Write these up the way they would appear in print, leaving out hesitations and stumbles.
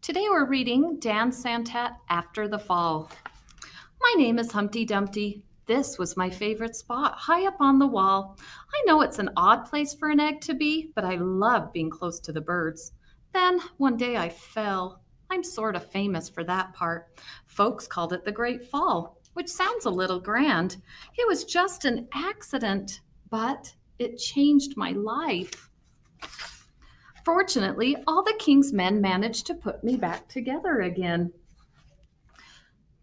Today we're reading Dan Santat After the Fall. My name is Humpty Dumpty. This was my favorite spot, high up on the wall. I know it's an odd place for an egg to be, but I love being close to the birds. Then one day I fell. I'm sort of famous for that part. Folks called it the Great Fall, which sounds a little grand. It was just an accident, but it changed my life. Fortunately, all the king's men managed to put me back together again.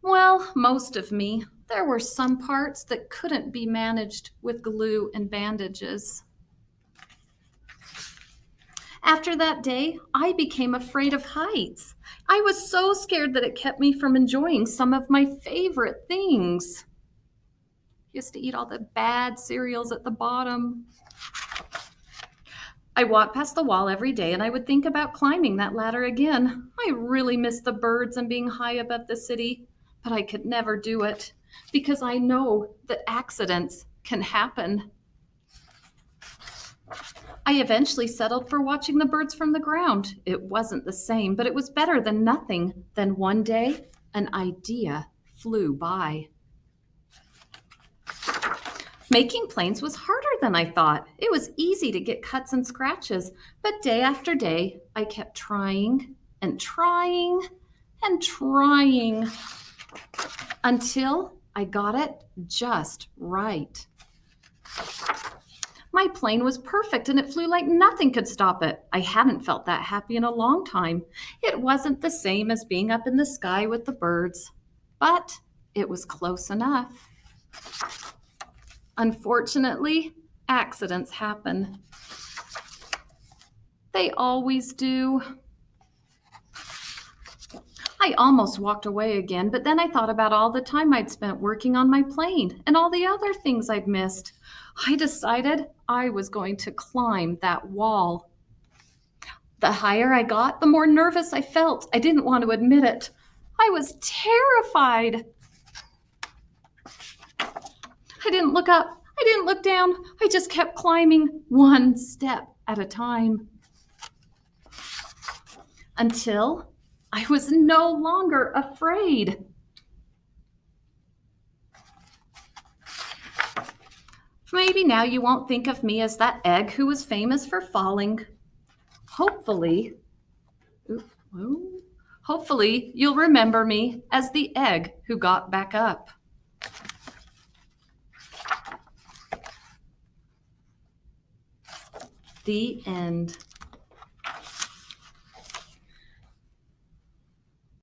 Well, most of me. There were some parts that couldn't be managed with glue and bandages. After that day, I became afraid of heights. I was so scared that it kept me from enjoying some of my favorite things. I used to eat all the bad cereals at the bottom. I walked past the wall every day and I would think about climbing that ladder again. I really missed the birds and being high above the city, but I could never do it because I know that accidents can happen. I eventually settled for watching the birds from the ground. It wasn't the same, but it was better than nothing. Then one day, an idea flew by. Making planes was harder than I thought. It was easy to get cuts and scratches, but day after day, I kept trying and trying and trying until I got it just right. My plane was perfect and it flew like nothing could stop it. I hadn't felt that happy in a long time. It wasn't the same as being up in the sky with the birds, but it was close enough. Unfortunately, accidents happen. They always do. I almost walked away again, but then I thought about all the time I'd spent working on my plane and all the other things I'd missed. I decided I was going to climb that wall. The higher I got, the more nervous I felt. I didn't want to admit it. I was terrified. I didn't look up. I didn't look down. I just kept climbing one step at a time until I was no longer afraid. Maybe now you won't think of me as that egg who was famous for falling. Hopefully you'll remember me as the egg who got back up. The end.